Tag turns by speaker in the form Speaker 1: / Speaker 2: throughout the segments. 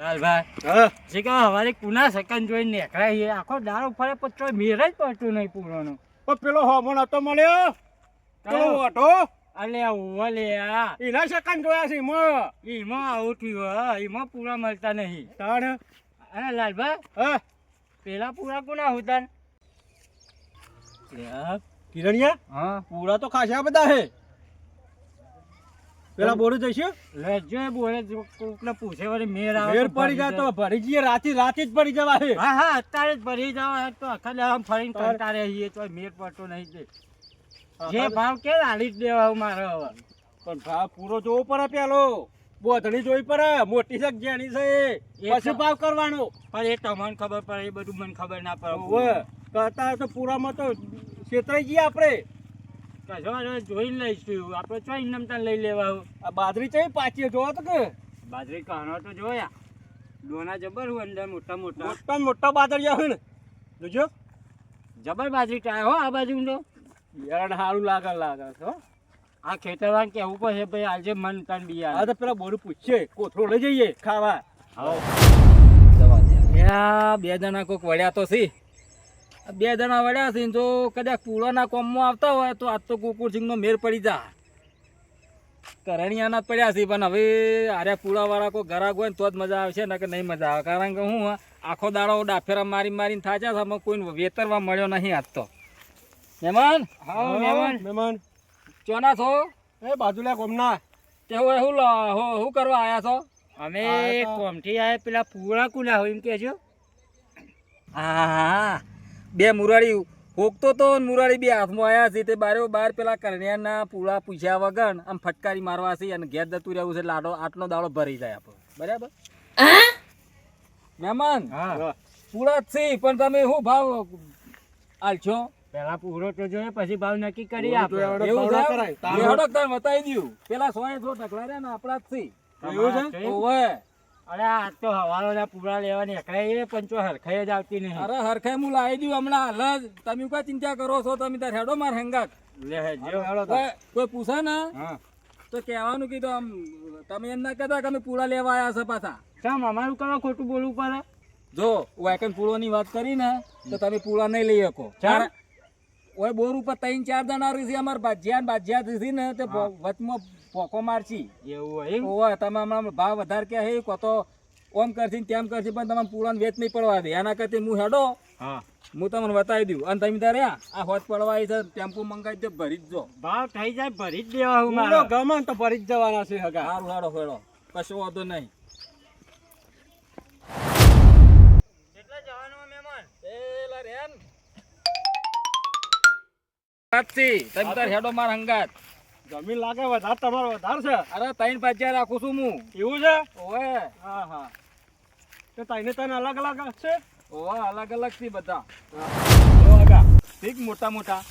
Speaker 1: લાલભાઈ
Speaker 2: હા
Speaker 1: જે કે હવારે કુના સેકન્ડ જોઈને નીકળ્યા છે આખો દાડો ફરે પછી મેર જ પડતું નહીં પૂરોનો.
Speaker 2: પણ પેલો હોમણ હતો મળ્યો પેલો ઓટો
Speaker 1: અલે ઓલે આ
Speaker 2: એના સેકન્ડ જોયા છે
Speaker 1: એમાં આવું થયું હા એમાં પૂરા મળતા નહીં.
Speaker 2: તાણ
Speaker 1: અરે લાલભાઈ
Speaker 2: હા
Speaker 1: પેલા પૂરા કોના હોતા ને?
Speaker 2: કિરણિયા
Speaker 1: હા
Speaker 2: પૂરા તો ખાસા બધા હે પેલા બોરું જઈશું
Speaker 1: લેજો એ બોલે કોકને પૂછે વળી મેર આવે
Speaker 2: મેર પડી જાય તો ભરી જઈએ રાતે જ પડી જવા હે
Speaker 1: હા હા અત્યારે જ ભરી જાવ તો આખા દાડો ફરીને કંટાળે છીએ તો મેર પડતો નહીં તે જે ભાવ કે હાલી જ દેવા મારે હવે.
Speaker 2: પણ ભાવ પૂરો જોવો પડે પેલો બોધણી જોઈ પડે મોટી છે જેની છે પછી ભાવ કરવાનો.
Speaker 1: પણ એ તમને ખબર પડે એ બધું મને ખબર ના પડે.
Speaker 2: ઓવે કરતા તો પૂરામાં તો છેતરાઈ જઈએ આપણે.
Speaker 1: કશો વાંધો નહીં, જોઈને લઈશું આપણે ચો ઇનમતા લઈ લેવા.
Speaker 2: આ બાજરી ચઈ પાછી જોવો તો કે
Speaker 1: બાજરી કહનો તો જોયા ડોના જબર હું અંદર મોટા મોટા
Speaker 2: મોટા મોટા બાદળિયા હોય ને જોજો
Speaker 1: જબર બાજરી ટાય હો આ બાજુ તો
Speaker 2: યાર સારું લાગે છો.
Speaker 1: આ ખેતરવાન કેવું પડે ભાઈ આજે મન તન બિયા
Speaker 2: આ તો પેલા બોરું પૂછશે કોથળો લઈ જઈએ ખાવા.
Speaker 3: બે જણા કોક વળ્યા તો સી બે જણા વળ્યા છે જો કદાચ પૂળાના કોમમાં આવતા હોય તો આજ તો કુકુરસિંહનો મેર પડી જા. કરણિયાના જ પડ્યા છે પણ હવે આર્યા પૂળાવાળા કોઈ ગરાક હોય ને તો જ મજા આવશે ને કે નહીં મજા આવે. કારણ કે હું આખો દાડો ડાફેરા મારીને થાચ્યા છે કોઈ વેતરવા મળ્યો નહીં આજ તો. મહેમાન
Speaker 1: હા મહેમાન
Speaker 2: મહેમાન
Speaker 3: ચોના છો
Speaker 2: એ બાજુલા કોમના
Speaker 3: તે હું કરવા આયા છો?
Speaker 1: અમે કોમથી આયા પેલા પૂરા કુલા હોય એમ કેજો.
Speaker 3: હા બે મુરાડી હોકતો તો મુરાડી બે હાથમાં આવ્યા છે તે બારે બાર પેલા કરણિયાના પૂળા પૂછ્યા વગર આમ ફટકારી મારવા છે અને ઘેર જતું રહેવું છે લાડો આટલો દાડો ભરી જાય આપણો. બરાબર મહેમાન
Speaker 1: હા
Speaker 3: પૂળા જ છે પણ તમે શું ભાવ આલશો?
Speaker 1: પેલા પૂરો તો જોઈએ પછી ભાવ નક્કી કરી આપણે.
Speaker 3: એવું છે હડક તાર બતાવી દઉં પેલા 100 ટકલા રહ્યા ને આપણા જ છે.
Speaker 2: એવું છે
Speaker 3: ઓવે
Speaker 1: અરે આ તો હવારોના પૂરા લેવાની એકલાઈ એ પંચો હરખાઈ જ આવતી નહીં.
Speaker 3: અરે હરખાઈ હું લાવી દઉં હમણાં હાલ જ. તમે કોઈ ચિંતા કરો છો? તમે તાર હેડો માર હંગાત કોઈ પૂછે ને તો કહેવાનું કીધું આમ તમે એમ ના કહેતા કે અમે પૂળા લેવા આવ્યા છે પાછા.
Speaker 1: કેમ અમારું કરવા ખોટું બોલવું પડે?
Speaker 3: જો વાયકન પૂળોની વાત કરી ને તો તમે પૂળા નહીં લઈ શકો. ઓય બોર ઉપર 3-4 જણા રહી છે અમાર બાજિયા છે ને તે વચમાં પોકો મારછી.
Speaker 1: એવું એમ?
Speaker 3: ઓય તમે હમણાં ભાવ વધારે કે હે કો તો ઓમ કરશી ને તેમ કરશી પણ તમને પૂળાને વેચ નહીં પડવા દે. એના કરતી હું હેડો હું તમને બતાવી દઉં અને તમે તારે આ હોત પડવા છે ટેમ્પો મંગાવી દે ભરી જ જો.
Speaker 1: ભાવ થઈ જાય ભરી જ દેવા હું
Speaker 2: પૂરો ગમન તો ભરી જ જવાના છે હગા.
Speaker 3: સારું હેડો હેડો કશો વાંધો નહીં.
Speaker 1: કેટલા જવાનું મહેમાન?
Speaker 3: એલા રેન તમે તાર હેડો માર હંગાત.
Speaker 2: જમીન લાગે વધારે તમારો વધારે છે.
Speaker 3: અરે 3-5 રાખું છું હું.
Speaker 2: એવું છે
Speaker 3: ઓય
Speaker 2: હા હા તો તને અલગ અલગ છે.
Speaker 3: ઓય અલગ અલગ છે બધા.
Speaker 2: જો હગા
Speaker 3: ઠીક મોટા મોટા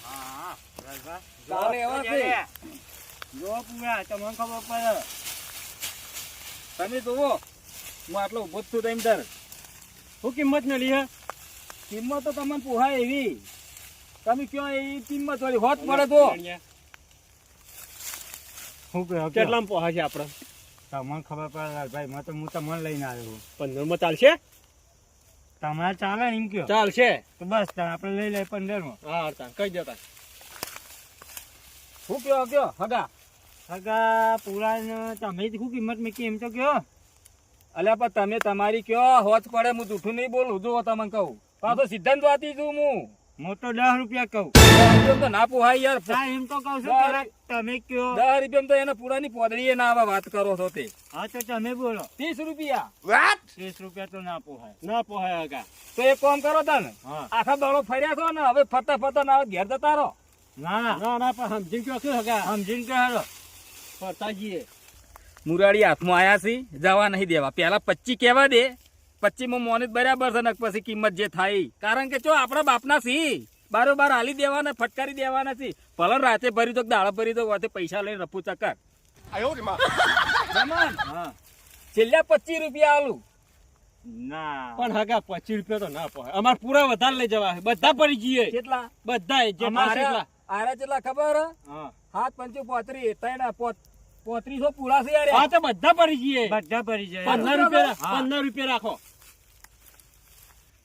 Speaker 1: હા
Speaker 3: તારે એવા છે.
Speaker 1: જો પૂરા તમને ખબર પડે.
Speaker 3: તમે જોવો હું આટલો ઉભો જ છું તેમ તાર.
Speaker 2: શું કિંમત મેલી હે?
Speaker 3: કિંમત તો તમને પોહાય એવી તમે કયો એ કિંમત વાળી હોત પડે તો
Speaker 1: શું કહો
Speaker 2: કેટલામાં પોહા છે આપણે?
Speaker 1: તમને ખબર પડે ભાઈ મેં તો હું તમને લઈને આવ્યો.
Speaker 2: 15 ચાલશે?
Speaker 1: તમારે ચાલે ને એમ કયો
Speaker 2: ચાલશે.
Speaker 1: તો બસ આપણે લઈ લઈએ 15
Speaker 2: હા કહી દેતા.
Speaker 3: શું કયો હગા?
Speaker 1: હગા પૂરા તમે શું કિંમત મેં એમ તો કયો.
Speaker 3: અલ્યા પણ તમે તમારી કયો હોત પડે હું જૂઠું નહીં બોલું. જો તમને કહું પાછો સિદ્ધાંત વાતી છું
Speaker 1: હું તો 10 રૂપિયા કહું.
Speaker 3: તો ના પોહાય યાર.
Speaker 1: હા એમ તો કહું છું પેલા તમે કયો.
Speaker 3: 10 રૂપિયા તો એને પૂરાની પોદડીએ ના આવે વાત કરો છો તે.
Speaker 1: હા તો તમે બોલો.
Speaker 3: 30 રૂપિયા
Speaker 1: 30 રૂપિયા તો ના પોહાય.
Speaker 2: ના પોહાય હગા.
Speaker 3: તો એક કામ કરો તને
Speaker 1: હા
Speaker 3: આખા દડો ફર્યા છો ને હવે ફરતા ના ઘેર જતા રહો.
Speaker 1: ના
Speaker 2: ના પણ સમજી ગયો કે હગા
Speaker 1: સમજીને કે હાલો
Speaker 2: ફરતા જઈએ.
Speaker 3: મુરાડી હાથમાં આયા છે જવા નહીં દેવા. પેલા 25 કહેવા દે. 25 માં મોનિત બરાબર છે ને પછી કિંમત જે થાય. કારણ કે જો આપણા બાપના સી બારોબાર હાલી દેવાના ફટકારી દેવાના છે. ભલે રાતે ભરી દો દાડા ભરી દો વાતે પૈસા લઈને રફુ ચક્કર.
Speaker 1: હા
Speaker 3: છેલ્લા 25 રૂપિયા આલું.
Speaker 1: ના
Speaker 2: પણ હગા 25 રૂપિયા તો ના પોહાય. અમાર પૂરા વધારે લઈ જવા છે. બધા પડી જઈએ.
Speaker 3: કેટલા
Speaker 2: બધા જેટલા છે એટલા.
Speaker 3: આરે કેટલા ખબર?
Speaker 2: હા
Speaker 3: 7 5 35 3 3500 પૂરા છે યાર.
Speaker 2: હા તો બધા ભરી જઈએ.
Speaker 1: બધા ભરી જાય
Speaker 2: 15 રૂપિયા
Speaker 1: હા.
Speaker 2: 15 રૂપિયા રાખો.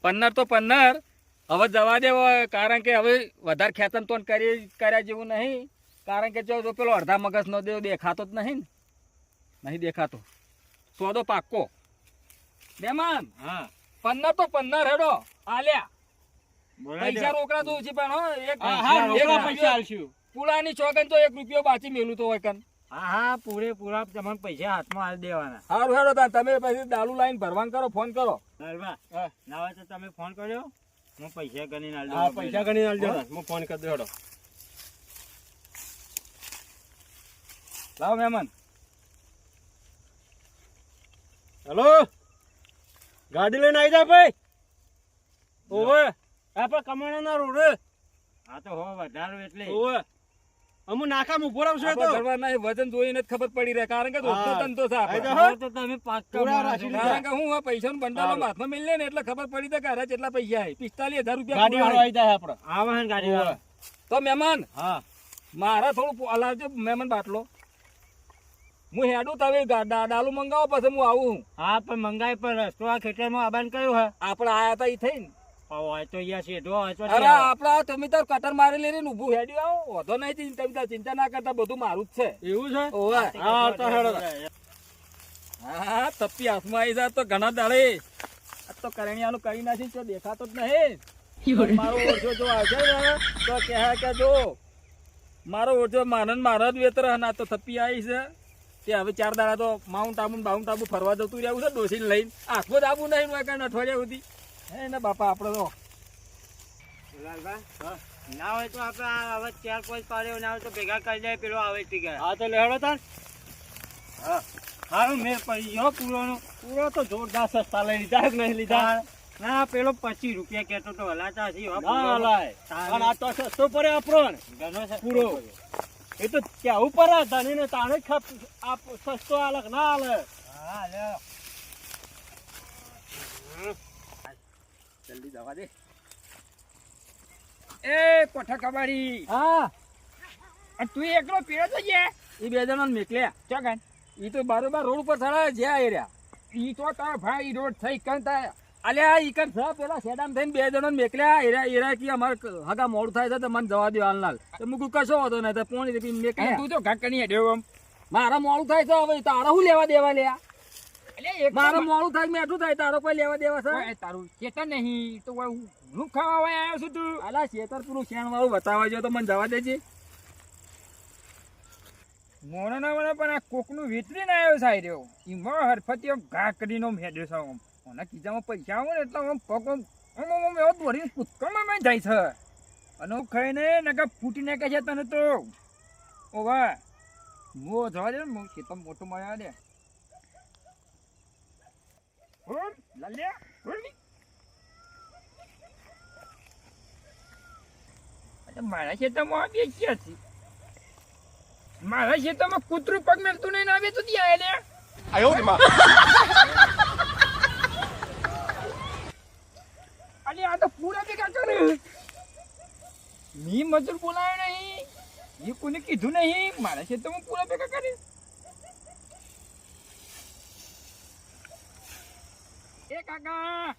Speaker 3: 15 તો 15 હવે જવા દેવો, કારણ કે હવે વધારે ખેતન તો કર્યા જેવું નહીં, કારણ કે જો પેલો અડધા મગજ નો દેખાતો જ નહીં ને, નહીં દેખાતો. સોદો પાક્કો મહેમાન.
Speaker 1: હા
Speaker 3: 15 તો 15 હેડો આલ્યા.
Speaker 1: બોલાય
Speaker 3: પૈસા
Speaker 1: દે.
Speaker 3: રોકડા દઉં છું પણ હો, એક
Speaker 2: હા હા રોકડા
Speaker 3: એક
Speaker 2: પૈસા આલશું.
Speaker 3: પુલાની ચોકન તો 1 રૂપિયો બાચી મેલું તો હોય કન.
Speaker 1: હા હા પૂરેપૂરા તમને પૈસા હાથમાં આલી દેવાના.
Speaker 3: સારું હેડો તાન તમે પછી ડાલુ લાઈન ભરવાન કરો, ફોન કરો.
Speaker 1: લાલબા,
Speaker 2: હા.
Speaker 1: ના હોય તો તમે ફોન કર્યો, હું પૈસા ગણીને આલી
Speaker 2: હા
Speaker 1: દઉં.
Speaker 2: પૈસા ગણી આલજો ને. હું ફોન કરી દઉં હેડો.
Speaker 3: લાવો મહેમાન.
Speaker 2: હેલો ગાડી લઈને આવી જા ભાઈ. ઓવે આપણે કમાણાના રોડ.
Speaker 1: હા તો હો વધારો એટલે
Speaker 2: ઓવે અમુ નાકામાં ઉભો રહું છું
Speaker 3: આપણે
Speaker 2: તો.
Speaker 3: ઘરવાળાના એ વજન જોઈને જ ખબર પડી રહે, કારણ કે રોજનો
Speaker 2: હા.
Speaker 3: ધંધો છે આપણે.
Speaker 2: આઈ જા.
Speaker 1: હવે તો તમે પાક્કા
Speaker 2: પૂરા
Speaker 1: માણસો
Speaker 2: રાખી
Speaker 1: છો.
Speaker 2: લીધા.
Speaker 3: કારણ કે હું આ પૈસાનો બંડાલો
Speaker 2: સારું.
Speaker 3: હાથમાં મેલી લે ને એટલે ખબર પડી જાય કે અરે કેટલા પૈસા છે. 45000 રૂપિયા
Speaker 2: ગાડી વાળો
Speaker 3: પૂરા
Speaker 2: આવી જાય આપણે.
Speaker 1: આવો હે ને ગાડી વાળો.
Speaker 3: તો મહેમાન
Speaker 1: હા
Speaker 3: મારા થોડું હલાવજો મહેમાન બાટલો. હું હેડું તમે ડાલુ મંગાવો પછી હું આવું.
Speaker 1: હા પણ મંગાઈ પર રસ્તો આ ખેતરમાં આબાન કયું હે
Speaker 3: આપણે આયા તા ઈ થઈને.
Speaker 1: હોય તો અહીંયા શેઢો હોય તો
Speaker 3: અરે
Speaker 1: ત્યાં.
Speaker 3: આપડા તમે તાર કટર મારી લઈને ઊભું હેડ્યું આવો, વધો નહીં. તમે તાર ચિંતા ના કરતા, બધું મારું જ છે.
Speaker 2: એવું છે.
Speaker 3: ઓવે.
Speaker 2: હા તો હેડો.
Speaker 3: હા તપ્પી હાથમાં આવી જાય તો ઘણા દાડે આ તો કરણિયાનું કરી નાખી તો દેખાતો જ નહીં. મારો ઓછો જો આવશે ને તો કહે કે જો મારો ઓછો મારા જ વેતર ના તો થપ્પી આવી છે તે હવે 4 દાડા તો માઉન્ટ આબુ ફરવા જતું રહેવું છે ડોસીને લઈને. આખો જ આબુ નહીં હોય કારણ અઠવાડિયા સુધી. હે ને બાપા આપણે તો
Speaker 1: લાલબા, ના હોય તો આપણે આ હવે 4-5 પાડ્યો, ના હોય તો ભેગા કરી દે પેલો આવે તે ઘરે.
Speaker 2: હા તો લેડો તાર.
Speaker 1: હા હારું મેળ પડી ગયો પૂરોનો.
Speaker 2: પૂરો તો જોરદાર સસ્તા લઈ લીધા કે નહીં લીધા.
Speaker 1: ના પેલો 25 રૂપિયા કહેતો તો હલાતા હશે. હો,
Speaker 2: ના
Speaker 1: પૂરો.
Speaker 2: લાય. પણ આ તો સસ્તો પડે આપણો.
Speaker 1: ઘણો છે
Speaker 2: પૂરો. એ તો કેવું પડે ધણી ને તાણે જ સસ્તો આલક ના આલે.
Speaker 1: હા લ્યો.
Speaker 3: જલ્દી જવા દે. એ કોઠા કબાડી,
Speaker 2: હા
Speaker 3: તું એકલો પીળો તો છે. એ 2 જણા મેકલ્યા ચોકન. ઈ તો બારોબાર રોડ ઉપર થડા જ્યાં એર્યા. ઈ તો તાર ભાઈ રોડ થઈ કંતા અલ્યા ઈ કર થા પેલા સેડામ થઈને 2 જણા મેકલ્યા. એરા કે અમાર હગા મોડું થાય છે તો મને જવા દો હાલનાલ. તો મુકુ કશો હતો ને તો પોણી પીને મેકલ્યા. તું તો ઘાકણી હેડ્યો આમ. મારા મોડું થાય છે હવે તારા શું લેવા દેવા લ્યા. મારા મોડું થાય મેઠું થાય તારો કોઈ લેવા દેવા છે તારું ચેતન નહીં તો હું ખાવા આવ્યો છું તું. અલા શેતર પૂરું શેણ વાળું બતાવવા જો તો મને જવા દેજે. મોનો ના મને પણ આ કોકનું વિતરીને આવ્યો સાહેબ રહ્યો ઈમાં હરફતીઓ ઘા કરીને હેડ્યો છે આમ. ઓના કીજામાં પૈસા આવે ને એટલે આમ પગ આમ એવો દોડીને કૂદકામાં મેં જાય છે અને હું ખાઈને નકા ફૂટી નાખે છે તને તો. ઓવા મો જવા દે ને ખેતર મોટું મળ્યા દે. મારા ખેતરમાં બે ક્યાં છે? મારા ખેતરમાં કૂતરું પગ મેળતું નહીં આવે તો ત્યાં લે. અરે આ તો પૂરા ભેગા કરે. મી મજૂર બોલાયો નહીં, એ કોને કીધું નહીં. મારા ખેતરમાં પૂરા ભેગા કરે. એ કાકા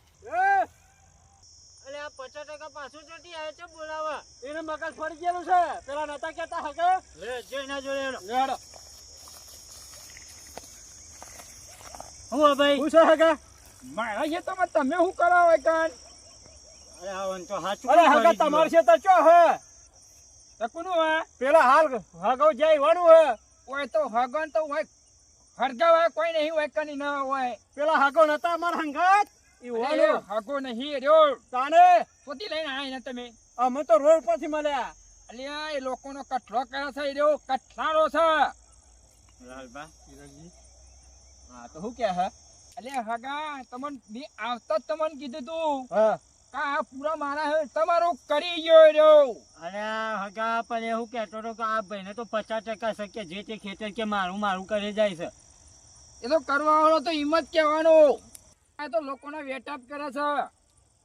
Speaker 1: અરે આ 50% પાછું ચોટી આવે છે બોલાવા.
Speaker 2: એને મગજ ફરી ગયેલું છે. પેલા નતા કેતા હકે.
Speaker 1: લે જઈને જોડે એનો.
Speaker 2: લેડો.
Speaker 1: હું ભાઈ
Speaker 2: શું છે હકે?
Speaker 3: મારા ખેતરમાં તમે શું કરાવો કાન?
Speaker 1: અરે આવન તો હાચું
Speaker 2: અરે
Speaker 1: કરી
Speaker 2: હકે
Speaker 1: દીધું.
Speaker 2: તમાર છે ચો હે.
Speaker 3: તો કોનું હોય?
Speaker 2: પેલા હાલ હગો જાય વાનું હે.
Speaker 3: ઓય તો હગન તો હોય હરગાવા કોઈ નહીં હોય કની ના હોય.
Speaker 2: પેલા હગો નતા અમાર હંગાત. ઈ
Speaker 3: અરે
Speaker 2: વાનું
Speaker 3: હગો નહીં રહ્યો.
Speaker 2: તાને
Speaker 3: શોધી લઈને આય ને તમે.
Speaker 2: અમે તો રોડ પરથી મળ્યા.
Speaker 3: અલ્યા એ લોકોનો કઠરો કરે છે એ રહ્યો કઠલારો છે.
Speaker 1: લાલબા
Speaker 3: હા તો શું કે હે? અલ્યા હગા તમને બી આવતા જ તમને કીધું તું
Speaker 2: હા
Speaker 3: કા આ પૂરા મારા હે તમારું કરી ગયો રહ્યો.
Speaker 1: અરે આ હગા પણ એવું કહેતો હતો કે આ ભાઈને તો 50% શક્ય જે તે ખેતર કે મારું કરે જાય છે.
Speaker 3: એ તો કરવા વાળો તો હિંમત કહેવાનો. આ તો લોકોના વેટઅપ કરે છે.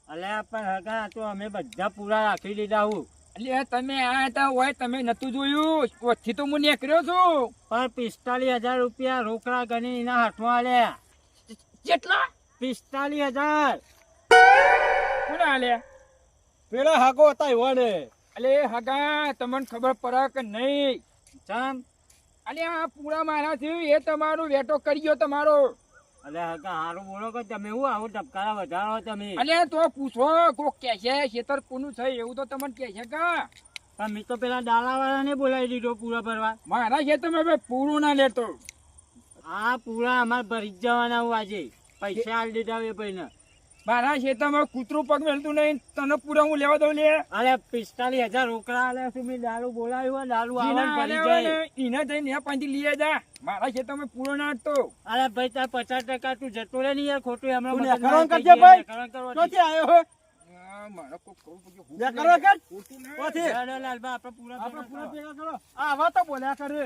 Speaker 1: અલ્યા પણ હગા આ તો અમે બધા પૂરા રાખી લીધા હું
Speaker 4: એટલે તમે આ હતા હોય તમે નતું જોયું ઓછી તો હું નીકળ્યો છું.
Speaker 1: પણ 45,000 રૂપિયા રોકડા ગણી એના હાથમાં આલ્યા.
Speaker 4: કેટલા
Speaker 1: 45,000.
Speaker 4: કોને આલ્યા?
Speaker 2: પેલા હાકો હતા એવા ને.
Speaker 4: અલે હગા તમને ખબર પડે કે નહીં?
Speaker 1: ચમ
Speaker 4: અલે આ પૂરા મારા છે એ તમારું વેટો કર્યો તમારો.
Speaker 1: અલે હગા હારું બોલો કે તમે હું આવું ટપકારા વધારો તમે.
Speaker 4: અલે તો પૂછો કોક કે છે ખેતર કોનું છે એવું તો તમને કે છે કા?
Speaker 1: પણ મેં તો પેલા ડાલાવાળાને બોલાવી દીધો પૂરા ભરવા.
Speaker 4: મારા ખેતરમાં હવે પૂરું ના લેતો.
Speaker 1: આ પૂરા અમારે ભરી જ જવાના હું આજે. પૈસા આલી દીધા એ ભાઈને.
Speaker 4: મારા ખેતરમાં કૂતરું પગ મેળતું નહીં તને પૂરા હું લેવા દઉં લે.
Speaker 1: અરે 45,000 રોકડા આલ્યા છે. મેં દારૂ બોલાવ્યું હોય, દારૂ આવે ને
Speaker 4: જીના
Speaker 1: ભરી
Speaker 4: આલ્યા
Speaker 1: જાય.
Speaker 4: હોય ને, ઈને જઈને ત્યાં પાંચી લઈ જા. મારા ખેતરમાં પૂરો ના હતો.
Speaker 1: અરે ભાઈ તાર 50% તું જતો રે ને યાર ખોટું હમણાં
Speaker 2: તું
Speaker 1: મગજમાં
Speaker 2: નેકળવાનું
Speaker 1: થઈ
Speaker 2: કરજે
Speaker 1: જાય.
Speaker 2: ભાઈ.
Speaker 1: નેકળવાનું કરવા દે.
Speaker 2: ક્યાંથી આયો હો?
Speaker 4: મારે કોક કહું પડ્યું.
Speaker 2: લે કરો કે?
Speaker 4: ખોટું ના.
Speaker 2: ક્યાંથી?
Speaker 1: લે, લાલબા, આપણે પૂરા
Speaker 2: આપણે
Speaker 1: ભેગા
Speaker 2: પૂરા
Speaker 1: કરો.
Speaker 2: ભેગા કરો. આ આવા તો બોલ્યા કરે.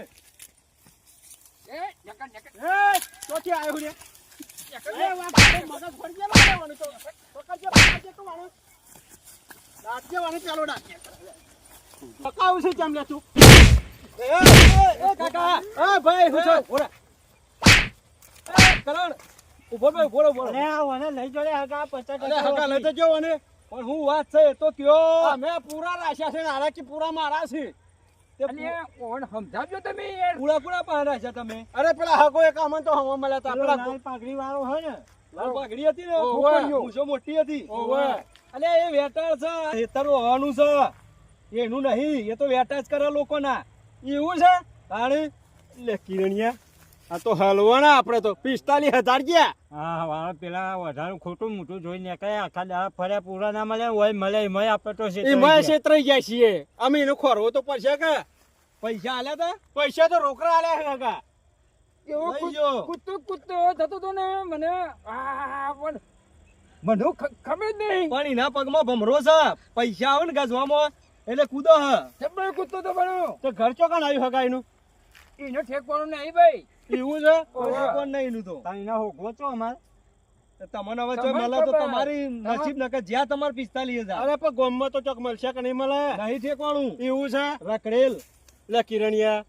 Speaker 4: એ, નકર, નકર.
Speaker 2: એ, ક્યાંથી આયો રે?
Speaker 4: નકર.
Speaker 2: એ, વાત કરે, મગજ ફરી ગયા લાગે વાણી તો. પકડજે તો વાણી. દાંતજે વાણી ચાલો દાંતજે. પકાવું છે કેમ લે તું? એ, કાકા. એ, ભાઈ, હું છું. ઉભો રહે. એ, કરણ. ઉભો ભાઈ, ઉભો રહે, ઉભો
Speaker 1: અરે
Speaker 2: રહે.
Speaker 1: આ વને લઈ જો લે હગા 50%
Speaker 2: અરે હકા લઈ
Speaker 1: વધી.
Speaker 2: તો જો અને પણ હું વાત છે એ તો કયો અમે પૂરા રાખ્યા છે નારા કે પૂરા મારા છે તે
Speaker 4: અને ઓણ સમજાવજો તમે યાર.
Speaker 2: પૂરા પૂરા પાન રાખ્યા તમે અરે પેલા હકો એક અમન તો હવા મળ્યા તા
Speaker 1: પેલો
Speaker 2: પેલા
Speaker 1: લાલ પાઘડી વાળો હોય ને.
Speaker 2: લાલ પાઘડી હતી ને
Speaker 4: ઓવે.
Speaker 2: ફૂફાડીઓ. મૂછો મોટી હતી
Speaker 4: ઓવે.
Speaker 2: અલે એ વેટાળ છે હેતરો હોવાનું છે એનું નહીં એ તો વેટા જ કરે લોકોના એવું છે તાણે લે કિરણિયા આ તો હલવાના આપણે તો 45,000 ગયા
Speaker 1: હા વાળો પેલા વધારે ખોટું મોટું જોઈને કઈ આખા દાડા ફર્યા પૂરા ના મળે હોય મળે એમાંય આપણે તો શેઠ
Speaker 2: એમાં
Speaker 1: રહી ગયા.
Speaker 2: છેતરાઈ જાય છીએ અમે એનો ખોરવો તો પડશે કે પૈસા આલ્યા તા પૈસા તો રોકડા આલ્યા છે કાકા
Speaker 4: એવો
Speaker 2: લઈ જો.
Speaker 4: કૂદતો થતો તો ને મને પણ મને ખબર જ નહીં.
Speaker 2: પણ એના પગમાં ભમરો છે પૈસા આવે ને ગજવામાં એટલે કૂદો હ
Speaker 4: જબરો કૂદતો તો પણ
Speaker 2: તો ઘર ચોકન આવ્યું હગા એનું
Speaker 4: એનો ઠેકવાનું નહીં ભાઈ.
Speaker 2: એવું છે
Speaker 4: ઓવે.
Speaker 2: કોણ નહીં એનું તો
Speaker 1: તાણ એના હોગવો છો અમારે.
Speaker 2: તો તમને હવે
Speaker 4: તમને
Speaker 2: જો મળે તો
Speaker 4: ખબર.
Speaker 2: તમારી નસીબ નકર જ્યાં તમારે 45,000 અરે પણ ગોમમાં તો ચોક મળશે કે નહીં મળે નહીં ઠેકવાનું એવું છે રખડેલ લે કિરણિયા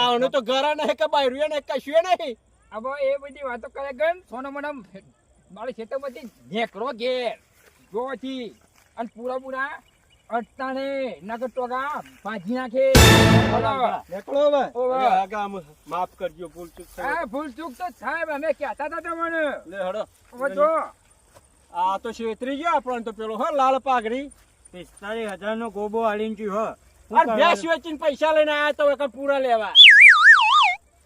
Speaker 2: આને તો ઘરા નહીં કે બાયરુયા નહીં કશું નહીં
Speaker 4: હવે એ બધી વાતો કરે ગન સોના મને મારા ખેતરમાંથી નેકળો ઘેર જોથી અને પૂરા અટતાને નગર ટોગા ભાજી નાખે. બોલો.
Speaker 2: નીકળો હવે
Speaker 4: ઓવે.
Speaker 2: અરે આગા આમ માફ કરજો ભૂલ ચૂક થઈ
Speaker 4: આ ભૂલ ચૂક તો સાહેબ અમે કહેતા હતા તમને.
Speaker 2: લે હડો
Speaker 4: હવે જો
Speaker 2: આ તો છેતરી ગયો આપણને તો પેલો હો લાલ પાઘડી
Speaker 1: 45,000 નો ગોબો હાલીને ગયો હો. શું
Speaker 2: અરે ભેંસ
Speaker 1: કરવાનું?
Speaker 2: વેચીને પૈસા લઈને આયા તો એકવાર પૂરા લેવા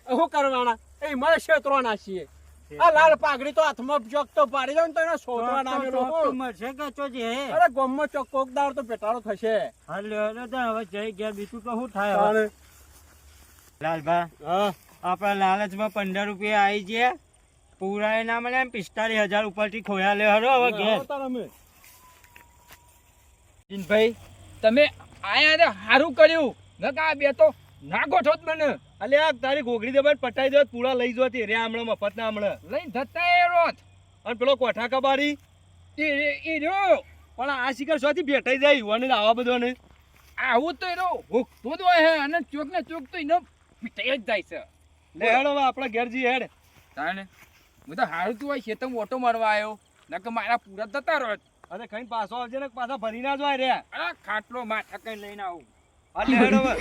Speaker 2: શું કરવાના એ મારે છેતરવાના છીએ આ લાલ પાઘડી તો હાથમાં ચોક તો પાડી દો ને તો એને શોધવા ના
Speaker 1: ચોક
Speaker 2: આવેલો.
Speaker 1: તો મળશે કે ચો જે હે.
Speaker 2: અરે ગામમાં ચોક કોકદાર તો પેટાળો થશે
Speaker 1: હાલે હાલે તો હવે જઈ ગયા બીજું તો શું થાય હવે? લાલભા
Speaker 2: હા
Speaker 1: આપણા લાલચમાં 15 રૂપિયા આવી ગયા પૂરા ના મળે 45,000 ઉપરથી ખોયા લે હરો હવે ઘેર.
Speaker 4: ભાઈ તમે આયા ને સારું કર્યું નકા આ બે તો ના ગોઠો જ મને
Speaker 2: અલ્યા તારી ઘોઘડી દબાઈને પટાઈ દે પૂરા લઈ જોતી રે હમણાં મફત ના હમણાં
Speaker 4: લઈને જતા એ રોજ
Speaker 2: અને પેલો કોઠા કબાડી
Speaker 4: એ રહ્યો
Speaker 2: પણ આ શિખર શોથી ભેટાઈ જાય યુવાને આવા બધો ને
Speaker 4: આવું તો એનો ભૂખતો જ હોય હે અને ચોક ને ચોક તો એનો પીટાઈ જ જાય છે.
Speaker 2: લે હેડ હવે આપણા ઘેર જી હેડ
Speaker 4: તાણે હું તો હારું તું હોય ખેતમ ઓટો મારવા આવ્યો નકર મારા પૂરા જતા રોજ.
Speaker 2: અને ખાઈને પાછો આવજે ને પાછા ભરી ના જ હોય રે
Speaker 4: આ ખાટલો માથા કઈ લઈને આવું.
Speaker 2: એટલે હેડ હવે